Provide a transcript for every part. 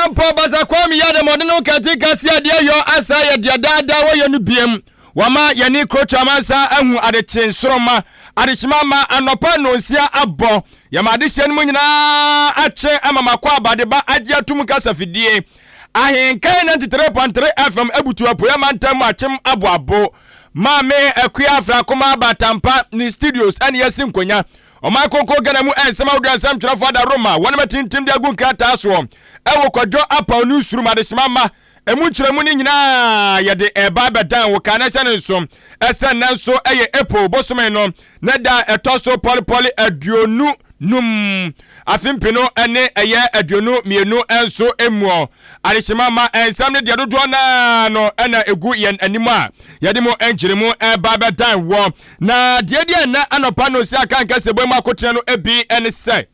Ampo baza kwami ya de modern katika sia de yo asa ye de dada wo ye no biem wama ye ni krocha mansa ahu adeche nsoroma adechimama anopa no sia abo ya madehye no nyina ache amama kwa abadeba agya tum kasafidie Ahenkan 93.3 FM ebutu apo ya mantam achem aboabo mame akua afra koma batampa ni studios ani yasim konya Oma konko gana mu ensema odu ansam twerefo da Roma wona matintim de agun krata so ewo kwadwo apa onu suru madeshimama emu kyeremu ni nyina ye de eba bedan wo kana se nso esen nanso eye epo bosome no na da etoso poli aduonu num afimpino ene eye aduonu mienu enso emuo adeshimama ensam ne de dodo na no ena egu yen anima ye de mo enkyeremu eba bedan wo na de na anopa no si Akan Kaseibo mu akotene no ebi ene se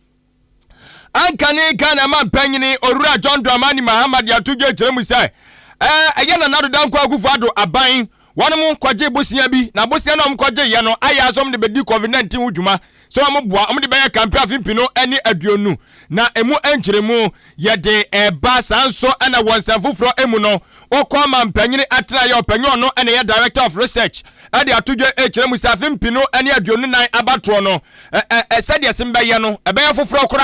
Ankani kana mampanyini Orura John Dramani Muhammad yatugye kyeremu se eye na nado danko agufo ado aban wonum kwaje bosia bi na bosia na kwaje ye no aya asom de bedi COVID-19 wudwuma so amboa de beye campaign afimpino eni aduonu na emu enkyeremu ye de eba sanso na wonsanfoforo emu no okwa mampanyini atena ye opanyo no ene ye director of research ade atugye ekyeremu se afimpino eni aduonu nan abatro no sade sembe ye no ebeye foforo kora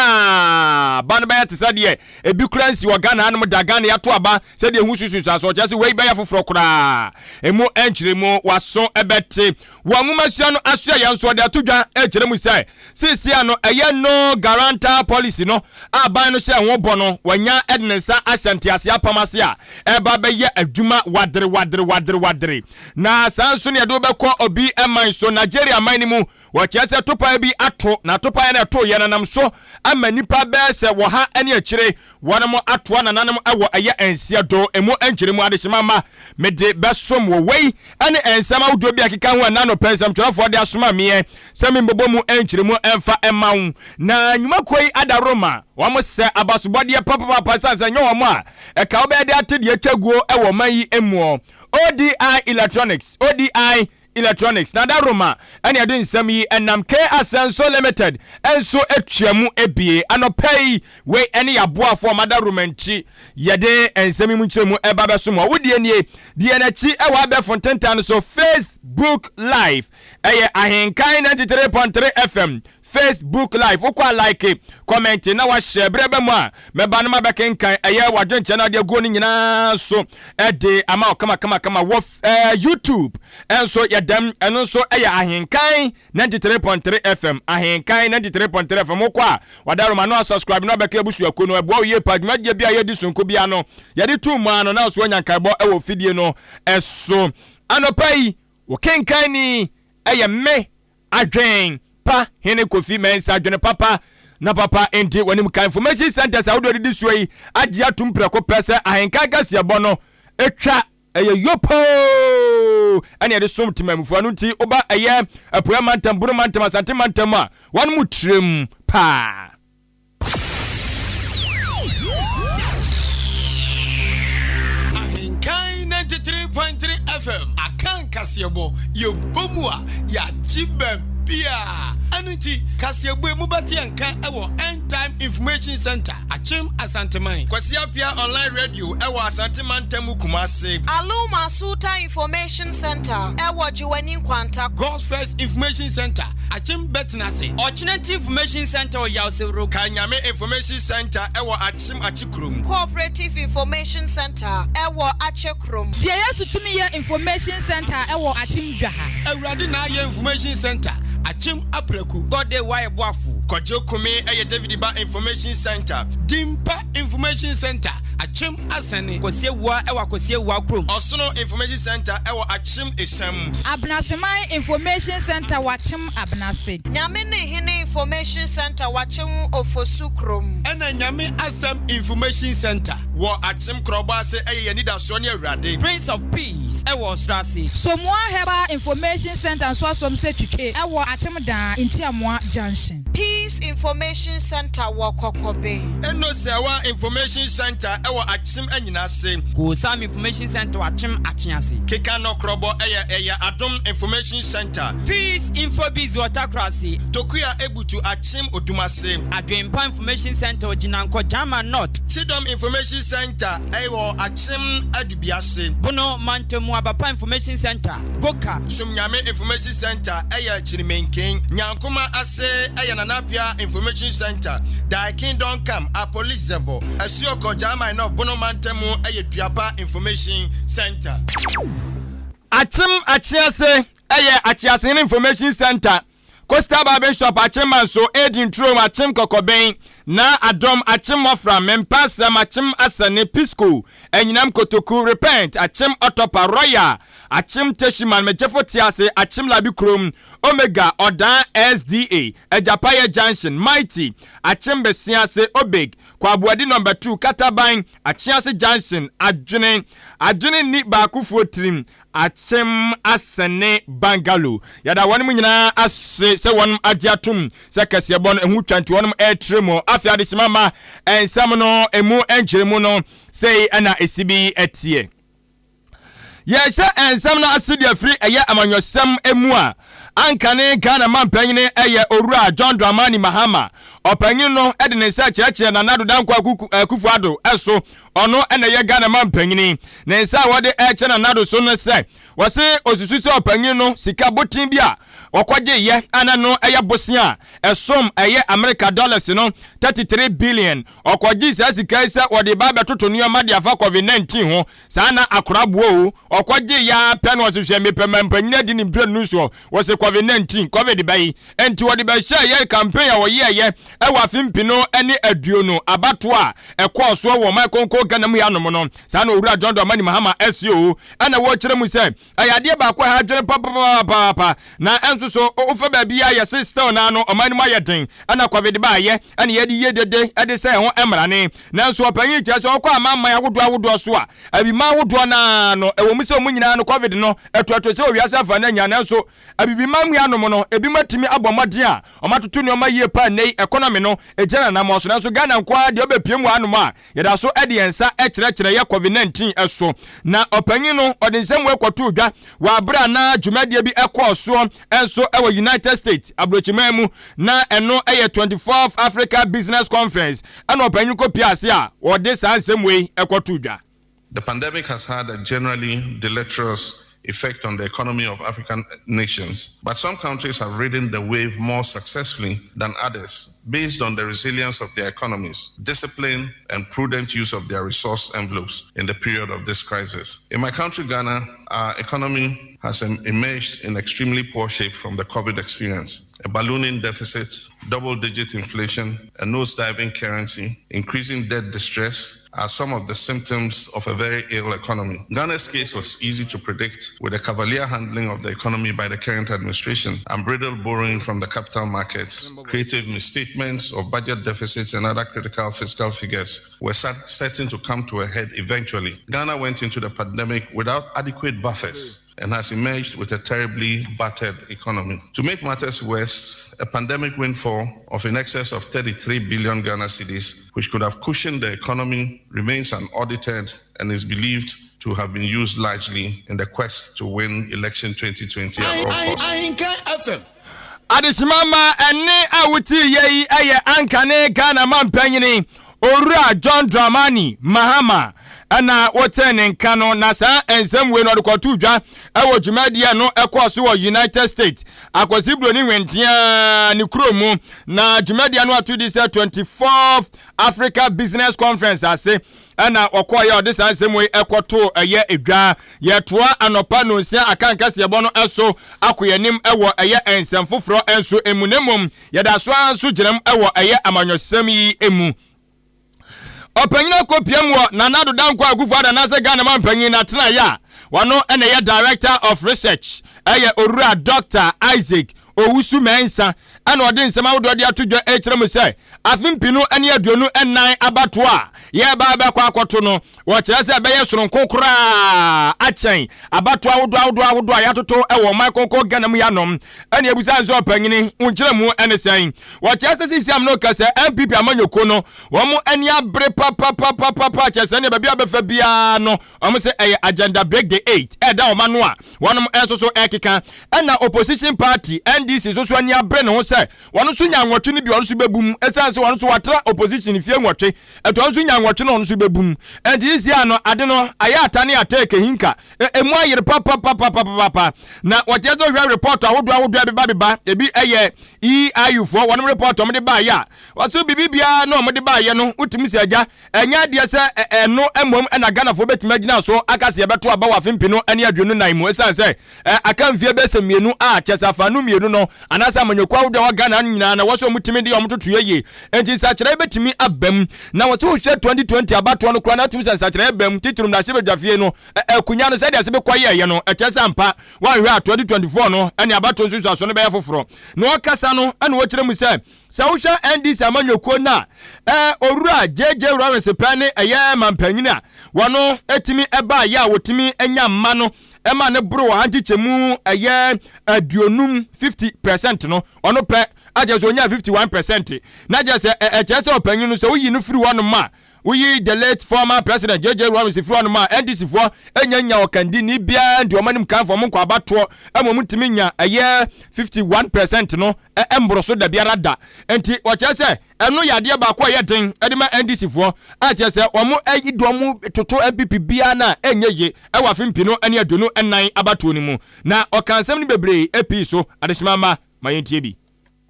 ba no beye tesade ebi kuransi wogana anum daga na yato aba sade hususu aso kyase wei beye foforo kora emu enkyeremu waso ebete wangumasua no aso ya nso de atugya ekyeremu se sisia no eye no guarantor policy no aban no hye ho bono wanya ednensa asante ase apamase a eba beye adwuma wadre na sanso ne do bekọ obi eman so Nigeria man mu wakyase topa bi ato na topa na to ye nanam so amanipa be se wo ha ene akire wonamo ato na nanam ewo eye ensia do emu enkyeremu adehimama mede besom wo wei ene ensama wudo bi akeka ho na no pensam twerefo de asoma me se me mbobom enkyeremu emfa emawu na nyumakoi ada Roma wamo se abasobode papa sansa nyo wamo a eka obede atede atwaguo ewo mayi emuo ODI Electronics na da Roma ene ade nsam yi enam K Asenso Limited enso atwamu ebie anopai we ene yaboafo mada Roma nchi yede ensam mu nkyeremu eba besomo wodie nie die na chi ewa be fontentan so Facebook live eye Ahenkan 93.3 FM Facebook live ukwa like comment na wa share brebe mu a meba no mabekenkan eye wadwenche na de go ni nyina so ede ama kama wo YouTube enso yedem eno so eye Ahenkan 93.3 FM Ahenkan 93.3 FM ukwa wadaroma no subscribe no beke busu akono ebo ye page madie bia ye di sonko bia no ye di tu mu ano na so nyankaebo ewo fidie no eso anopai wo kenkan ni eye me adwen pa hene kofi mensa adwene papa na papa enti wanim ka information center sa wodo di suyi agya tumpreko pese Ahenkan Kaseibo no etwa eye yopo ani ade som timamufu anu nti oba eye apoya mantam buru mantam asante mantam a wanum trem pa Ahenkan 93.3 FM Akan Kaseibo ye bomua ya jibe Pia Anuti Kaseibo mubati anka ewo End Time Information Center Achim Asanteman Kwasia Pia Online Radio ewo Asanteman Temu Kumase Aluma Suta Information Center ewo Jiwani Kwanta God's First Information Center Achim Betnase Alternative Information Center Yawsero Kanyame Information Center ewo Achim Achikrum Cooperative Information Center ewo Achekrum Die Yesu tumi ye Information Center ewo Achim Dwaha Awurade na ye Information Center Achim Apreku Gode waye boafu Kwajo Kumi eye David Ba Information Center Dimpa Information Center Achim Asane Kosiewa ewa Kosiewa krom Osono Information Center ewa Achim Esam Abnasemai Information Center wachim Abnase Nyame ne hene Information Center wachim Ofosu krom Ena Nyame Asam Information Center wo Achim Krobase eye Yanida Sonia Rade Prince of Peace ewa Strasi Somwa Heba Information Center so som se twitwe ewo Achim da Intiamwa Junction Peace Information Center Wakokobe. Eno Sewa Information Center ewo Achim Enyinase. Kusam Information Center Achim Achiase. Kekano Krobo eya Adom Information Center. Peace Info Biz Watercracy. Tokuya Ebutu Achim Odumase. Adwempa Information Center Jinanko Jama North. Chidom Information Center ewo Achim Adubiase. Bono Mantemu Abapa Information Center Goka. Sumnyame Information Center eya Chirimenken. Nyankuma Ase eya Nanapia Information Center. Dai Kingdom Come a Police Zevo. Asioko Jama no Bono Mantemu eya Duaba Information Center. Achim Achiase eye Achiase Information Center. Costa Barber Shop Achim so Edin Tro Achim Kokoben na Adom Achim Mofra Mempasa Achim Asane Pisco Enyinam Kotoku Repent Achim Otopa Roya Achim Teshiman Mejefo Tiase Achim Labi Krom Omega Oda SDA Ejapaya Junction Mighty Achim Besiase Obeg Kwabuadi number 2 Kataban Achiase Junction Adwene ni Bakufu Trim Achim Asane Bangalo Yada wanimu nyina ase se wonum agiatum se Kaseibo no ehu 21 etremo afia de simama ensam no emu enkyeremu no sei ana esibi etie ye se ensam no asidi afri eye amanyosam emu a ankane Ghana mampanyine eye Owura John Dramani Mahama opanyin no ede ne nsa kyerɛkyerɛ na nado dankwa Kufuado eso ono ene ye Ghana mampanyine ne nsa wode ɛkyɛ na nado so no sɛ wɔse osusu sɛ opanyin no sika botin bia wakwaje ye ana no eye bosia esom eye America dollars no 33 billion okwaje sika isa wode ba betoto nneoma de afa COVID-19 ho saa na akorabuo o okwaje ya pɛ no wɔhwehwɛ mepɛmampanyine di ne brand news wɔse COVID-19 COVID bayi enti wode ba hye ye campaign a wɔye ye ewa fimpino ene aduo no abato a ekɔɔso wɔ man konko Ghana mu ya no no saa na Owura John Dramani Mahama SEO ana wo kyerɛ mu sɛ ayade ba ko ha dwene papa na enso so ofa ba bia ye sister na no ɔman mu ayɛden ana COVID ba ye ana ye de dede ade sɛ ho emrane na nso ɔpanyin kyerɛ sɛ ɔkɔ amamman awodo so a abi ma awodo na no ɛwɔ mu sɛ mu nyina no COVID no ɛtoato sɛ owiase afa na nya na nso abibi man mu ya no no ebi matimi abɔmɔden a ɔmatoto ne ɔma yie pa nei economy no ejana na mo so na so Ghana nkwa de obepiem wa anum a yeda so ede yensa ekyerɛkyerɛ ye COVID-19 eso na opanyin no ɔde nsɛm we kɔto dwa wa bra na dwumadie bi ɛkɔɔso enso ɛwɔ United States abrochiman mu na ɛno ɛyɛ 24th Africa Business Conference ɛna opanyin kɔ piase a ɔde saa nsɛm we ɛkɔto dwa. The pandemic has had a generally deleterious effect on the economy of African nations, but some countries have ridden the wave more successfully than others based on the resilience of their economies, discipline, and prudent use of their resource envelopes in the period of this crisis. In my country, Ghana, our economy has emerged in extremely poor shape from the COVID experience. A ballooning deficit, double-digit inflation, a nose-diving currency, increasing debt distress are some of the symptoms of a very ill economy. Ghana's case was easy to predict with a cavalier handling of the economy by the current administration, unbridled borrowing from the capital markets, creative misstatements of budget deficits and other critical fiscal figures were certain to come to a head eventually. Ghana went into the pandemic without adequate buffers and has emerged with a terribly battered economy. To make matters worse, a pandemic windfall of in excess of 33 billion Ghana cedis, which could have cushioned the economy, remains unaudited and is believed to have been used largely in the quest to win election 2020 at all costs. Ahenkan FM. Adesimama ene awuti yei eye ankane Ghana mampanyini Owura John Dramani Mahama ana wotene nkano na saa ensem we no dekotu dwa ewo dwumadie no ekoso wo United States akwasi broni wentia ni kromu na dwumadie no atu di 24th Africa Business Conference ase ana okoya ode saa ensem we ekoto eye edwa yetoa anopa no nsia Akan Kaseibo no eso akoyanim ewo eye ensem foforo enso emunemum yeda so anso gyerem ewo eye amanyosem yi emu opanyina kopiam wo na nado dankwa Kufuado na se Ghana mampanyin na tena ya wano ene ye Director of Research eye Owura Dr. Isaac Owusu Mensa ana ode nsema wodo de atodwa ekyerem se afimpinu ene aduonu enan abato a ye ba ba kwa akoto no wo kire se be ye soronko kura achen abato awodo ayatoto ewo makonko ganam yanom ene ebusa nzo panyini unkire mu ene sen wo kire se sisiam no kase MPP amanyoko no wo mu eni abre papa kese ne ba bia befa bia no wo se agenda break the 8 da o mano a wonom enso so ekeka ena opposition party NDC so eni abre ne ho se wono so nya nwotwe ne bi wono so bebum esanse wono so watra opposition fie nwotwe eto wono so nya nwotwe no wono so bebum enti ano ade no ayata ne atake hinka emu ayire papa na wotezo hwe report awodo beba ebi eye EIU for wono report omde ba ya waso bibibia no omde ba ye no utimi se agya enya de se eno emom na Ghana fo betimi agina so akase beto aba wa fimpi no ene adwenu nan mu esanse aka mfie bese mienu a chesafa no mienu no anasa amanyokwa awodo wa Ghana nyina na waso mutimi de omtoto ye enti sa kire betimi abam na waso hwe 2020 abato no kura na tumi sa kire abam titrum na hye bedwafie no kunya no se de se be kwaye ye no echesa mpa wa hwe 2024 no ene abato nsusu aso no be foforo no okasa no ene wo kire mu se Sausha NDC amanyoko na orura JJ Lawrence pane eye mampanyina wano etimi eba ya wotimi enya mma no ema ne bro antichemu eye aduonum 50% no ono pe aje so nya 51% na je se echese opanyinu so yi no free one ma we the late former president JJ Lawrence free one ma NDC for enya okandi ni bia ndi omanim kan for mo kwa abato emomutimi nya eye 51% no embroso da biara da enti ochese eno yade ba kwa yeden edema NDC for achese omo idomu toto MPP bia na enyeye ewa fimpino ene adono enan abato ni mu na okansem ni bebre epi so adeshimama mayentie bi.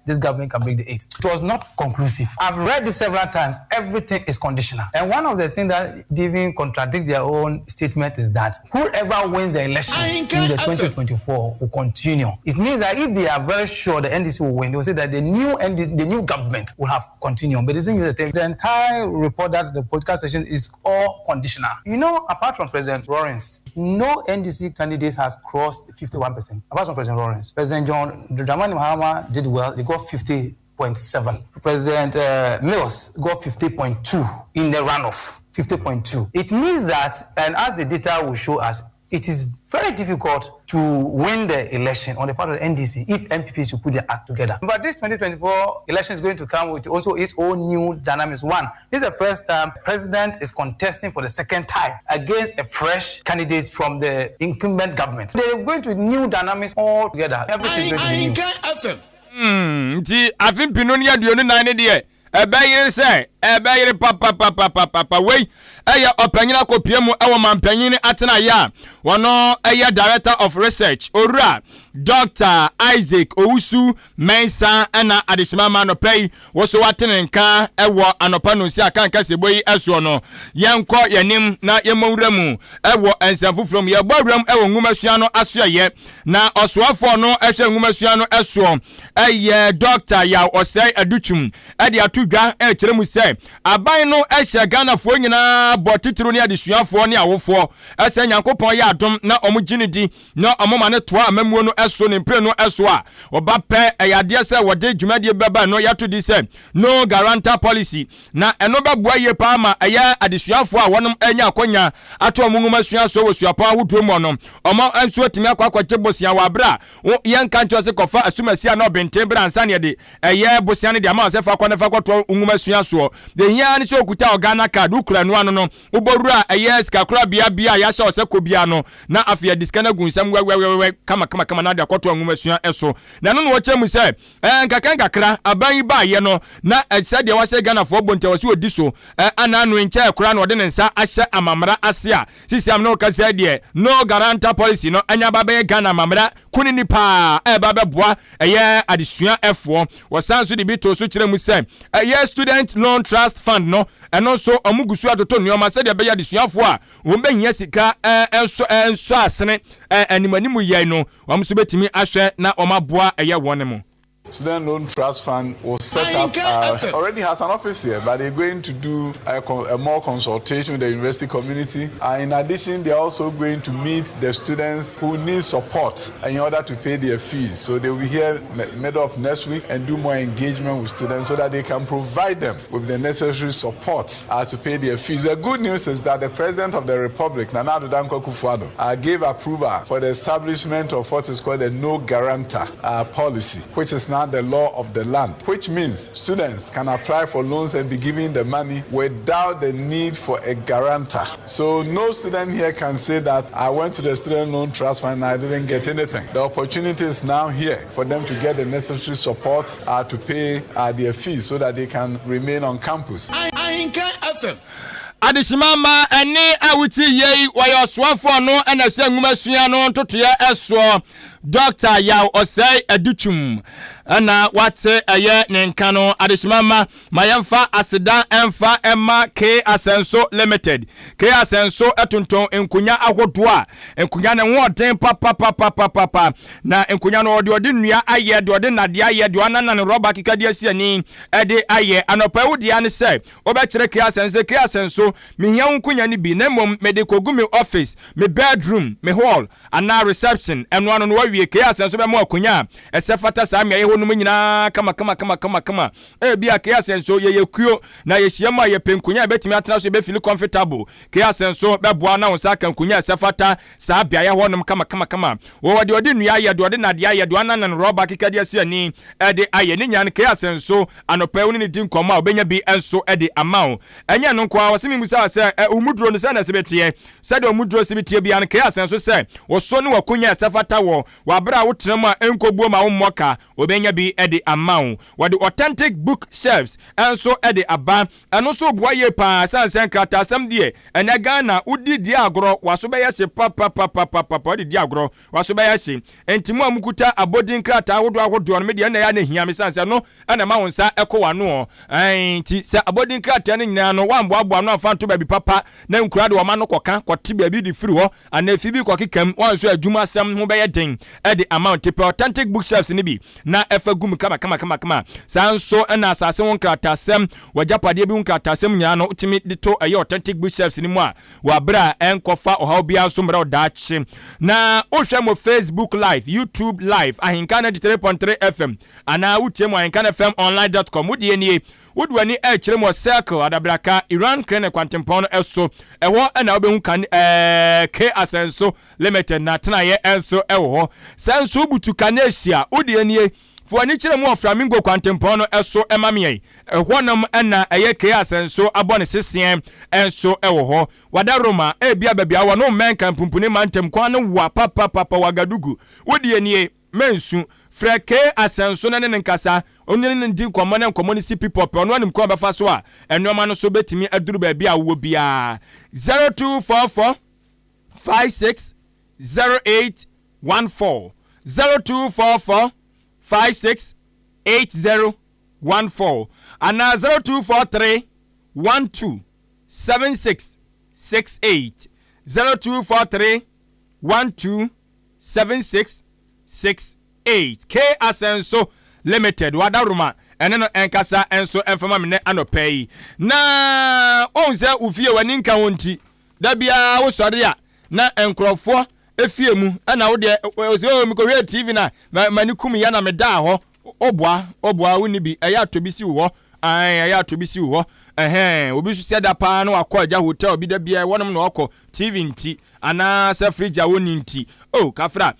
This government can break the 8. It was not conclusive. I've read this several times. Everything is conditional. And one of the things that even contradicts their own statement is that whoever wins the election in the 2024 will continue. It means that if they are very sure the NDC will win, they will say that the new government will have continued. But the entire report that the political session is all conditional. You know, apart from President Lawrence, no NDC candidate has crossed 51%. Apart from President Lawrence. President John Dramani Mahama did well. They got 50.7. President Mills got 50.2 in the runoff. 50.2. It means that, and as the data will show us, it is very difficult to win the election on the part of the NDC if MPPs should put their act together. But this 2024 election is going to come with also its own new dynamics. One, this is the first time president is contesting for the second time against a fresh candidate from the incumbent government. They're going to new dynamics all together. Everything is going to be new. Nti afin pinoni aduonu nan ne de ebayire se ebayire papa we eya opanyina kopiemu ewo mampanyini atena ya wono eya director of research Ora Dr. Isaac Owusu Mensa na adishimama no pay woso watene nka ewo anopa no si Akan Kaseibo yi eso no yenko yenim na yemowuramu ewo ensanfu from ye bawuram ewo ngumasua no aso ye na osoafo no ehwe ngumasua no eso eye Dr. ya osai aduchum ade atudwa kire mu se aban no ehye Ghana fo nyina botitiro ne adesuafo ne awofo ese Nyankopon ya adom na omuginidi na omoma ne toa amamuo no eso ne mpre no eso a oba pe eyade se wode dwumadie beba no yato di se no guarantor policy na eno beboa ye pa ma eya adesuafo a wonom enya akonya ato omunguma sua so wosuapo ahodo mu no omo enso timi akwakwakye bosia wa bra yen kanto se kofa asumasi na obenten bra ansane de eye bosia ne de ama se fa kwa ne fa kwato unguma sua so de hia ne se okuta Ghana card ukura no ano no ubodura eye skakura bia ya sha ose kobia no na afia diskana gunsam we kama na de kwato unguma sua eso na no wo chemu se nkakra aban ba ye no na se de wase Ghana fo bonte wase odi so ana no nche kura no de ne nsa ahye amamra ase a sisiam no ka se de no guarantor policy no anya ba be Ghana amamra kuni ni pa ba be boa eye adesua efo wasanso de bito so kire mu se eye student loan trust fund no eno so omugusu atoto nioma se de be ya desuafo a wo be hia sika enso asene animanimu ye no wo so betimi ahwe na omaboa eye wone mu. Student Loan Trust Fund will set up, already has an office here, but they're going to do a more consultation with the university community. In addition, they're also going to meet the students who need support in order to pay their fees. So they will be here middle of next week and do more engagement with students so that they can provide them with the necessary support to pay their fees. The good news is that the President of the Republic, Nana Addo Dankwa Akufo-Addo, gave approval for the establishment of what is called a no guarantor policy, which is now the law of the land, which means students can apply for loans and be given the money without the need for a guarantor. So no student here can say that I went to the Student Loan Trust Fund and I didn't get anything. The opportunity is now here for them to get the necessary support to pay their fees so that they can remain on campus. Ahenkan FM. Adishimama ene awuti yei wayo swafo no ena se nwuma sua no ntotoye eso Dr. Yaw Osei Educhum ana wate eye nenka no Adishimama mayemfa aseda emfa ema K Asenso Limited K Asenso etonton enkunya ahodoa enkunya ne woden papa na enkunya no ode nnua aye de ode nade aye de anana ne roba kikade asiani ede aye anopa wudia ne se obekire K Asenso mihia nkunya ni bi na mom me de kogumi office me bedroom me hall ana reception eno ano no wawie K Asenso be mo akunya esefata sa me ho no nyina kama bia K Asenso ye kuo na ye hiama ye penkunya betimi atena so be feel comfortable K Asenso be boa na wonsa kan kunya esefata sa bia ye ho no kama wo de ode nua ye de ode na de aye de anana no roba kikade asiani ede aye ni nyan K Asenso anopa woni ni din koma obenya bi enso ede amao enya no kwa wasemi musa se umudro no se na sebetie se de umudro sebetie bia no K Asenso se wo so ne wakunya esefata wo wabra wo trenama enkobuo ma wo mmoka obenya bi ede amao wode authentic book shelves enso ede aba eno so boaye pa sansen krata asem die ene Ghana udidi agro waso be yese papa didi agro waso be yese entimu amukuta abodin krata ahodo no media na ya na hia me sansen no ena ma wonsa ekowa no enti se abodin krata ne nyina no wamboabo no afanto ba bi papa na nkura de wama no koka kote ba bi di firi ho ana fi bi kokekam wanso adwuma asem ho be ye den ede amount pe authentic bookshelves ni bi na efagum kama sanso na asase won kratasem wajapade bi won kratasem nyina no utimi de to aye authentic bookshelves ni mu a wabra enkofa oha bia so mra odachi na ohwe mo Facebook live YouTube live Ahenkan 93.3 FM ana utiem Ahenkan FM online.com udie nie udwani kire mo circle adabraka Iran krene kwantempon eso ewo na obehu kan K Asenso Limited na tenaye enso ewo sanso butu kanesia udie nie fuani kire mo Flamingo kwantempon no eso emamie ehwonam na eye K Asenso abone sesien enso ewo ho wadaroma bia babia wo no menka pumpuni mantem kwa no wa papa wagadugu udie nie mensu Freke Asenso na ne nkasa onye ndi nkomo ni CP pop ono anim ko befa so a enoma no so betimi aduru ba bia wo bia 0244 56 0814 0244 56 8014 ana 0243 12 76 68 0243 12 76 68 K Asenso Limited wadaruma eneno enkasa enso enfama mene anopei na onze ufie waninka wonti da bia wo sori a na enkrofo efie mu na wo de o mi ko hwe TV na manikum ya na meda ho obwa woni bi eya tobisi wo eya tobisi wo obi su seda pa na wakọ aja hotel obi da bia wonom na okọ TV nti ana se fridge awoni nti kafra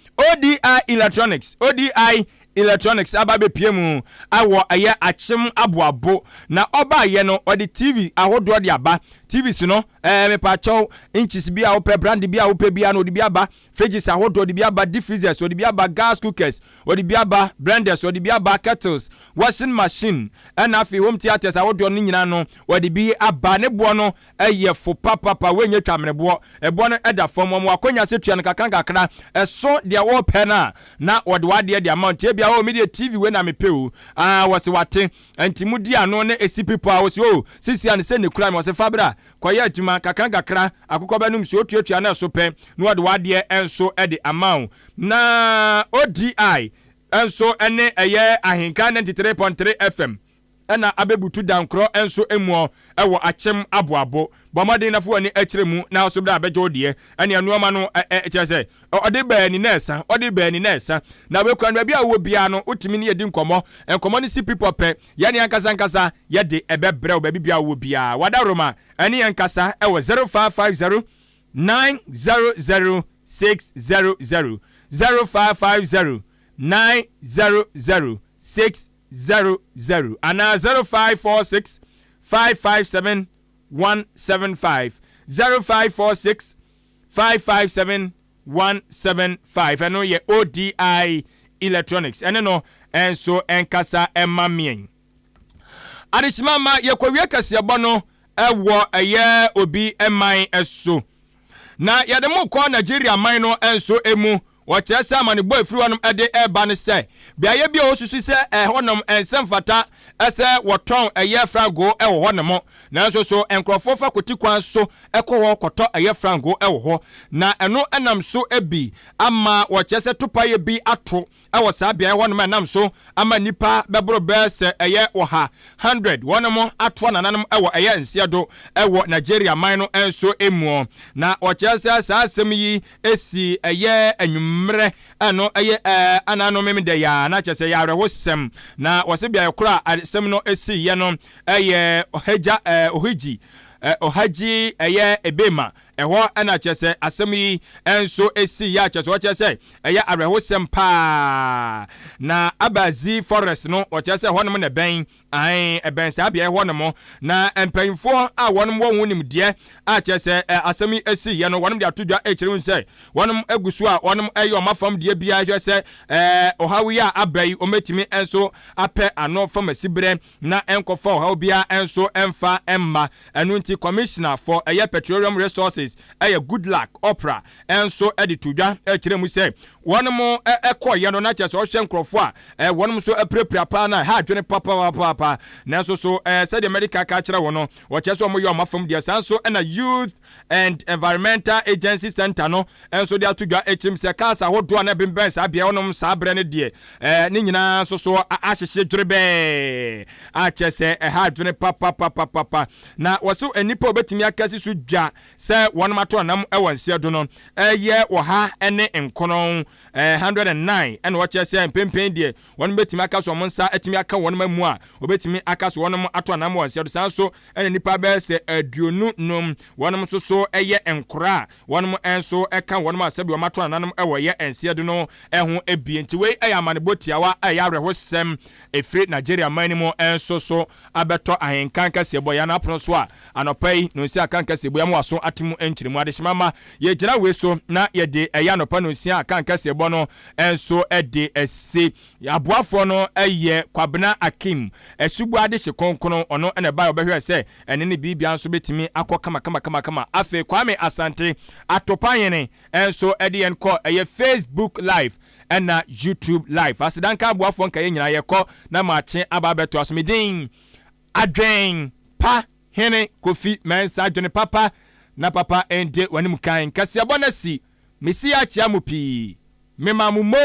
ODI Electronics ababe piemu awo aye achim aboabo na oba ye no odi TV ahodo de aba TVs no me pa chow inches bia wo pe brand bia wo pe bia no odi bia ba fridges ahodo odi bia ba deep freezers odi bia ba gas cookers odi bia ba blenders odi bia ba kettles washing machine and afi home theaters ahodo no nyina no odi bi aba ne bo no eye fo papa wenye twamene bo ebo no eda fom mo akonya setua no kakra eso de wo pe na odi wade de amount bia wo media TV we na mepeu wose wate antimudi ano ne esi people a wose sisi an se ne kura me wose fabra koye adwuma kakra akokọ banum so tuatua na so pe no odi wade enso e de amount na ODI enso ene eye Ahenkan 93.3 FM ena abebutu dankro enso emu ewo achem aboabo bomade na fo ani akiremu na so bra abejo de ene anuoma no chese ode ba ni nesa na we kwan bia wo bia no utimi ne yedi nkomo ni si people pe ya ne ankasa ye de ebebre wo bia wo bia wadaroma ene yankasa ewo 0550 900 600 0550 900 600 and 0546 557 175 0546 557 175 and no ye ODI Electronics and no and so enkasa emamien Adishimama ye kwawie kasebo no ewo eye obi eman eso na yade mo kwa Nigeria man no enso emu Wachesa mani boy free wanum ede eba ne se biaye bia osusu se honum ensem fata ese woton eye frango ewo honum na so enkrofo fa kotikwan so ekowo koto eye frango ewo ho na eno enam so ebi ama wachese topaye bi ato ewo sa bia honum enam so ama nipa bebro bese eye oha 100 honum ato nananum ewo eye nsiedo ewo Nigeria man no enso emu na wachese sa asem yi esi eye anwum mre ano eye anano meme de ya na chese ya rehosem na wose bia yekura asem no esi ye no eye ohaja ohaji eye ebema eho ana chese asem yi enso esi ya chese chese eye arehosem pa na abazi forest no chese honom ne ben eben sa bia honom na empanfo a wonom wo hunim de a chese asem yi esi ye no wonom de atodwa ekire nse wonom agusu a wonom eye omafam de bia chese ohawi a abai ometimi enso ape ano fam asibre na enkofa ohaw bia enso emfa emma enu nti commissioner for eye petroleum resources eye good luck opera enso editudwa ekire mu se wonom ekoye no na chese o hwe nkrofo a wonom so aprepra pa na ha dwene papa na so said the medical culture wono wo chese omo ye omafam de sanso na youth and environmental agency center no enso de atudwa ekrim se kasa hodo na bemben sa bia wonom sa bre ne de ne nyina so ahyehye dwrebe a chese ha dwene papa na woso enipa obetimi akasi so dwa se wonom ato nam ewanse do no eye wo ha ene enkono 109 and what you say pempen de won betimi aka so monsa etimi aka won mamu a obetimi aka so won ato anam won se do sanso ene nipa be se aduonu nom won so eye enkora won enso eka won asabi won ato anam ewo ye ense do no eho ebienti we ayamane botiawa ayarehwo sem efre Nigeria man mo enso so abeto Ahenkan Kaseibo ya na apono so a anopai no nsi Akan Kaseibo ya mo aso atemu enkyiremu adehimama ye gira we so na ye de eya anopa no nsi Akan Kaseibo no enso ede ese aboafo no eye Kwabena Akim esubu ade hye konkono ono ene ba obehwe se ene ne bibia nso betimi akọ kama afe Kwame Asante atopanyene enso ede enko eye Facebook live ena YouTube live asidanka aboafo nka ye nyina ye kọ na mache ababeto asomedin adwen pa hene Kofi Mensa adwene papa na papa ende wanim kan Kaseibo na si mesi achia mu pi memamumo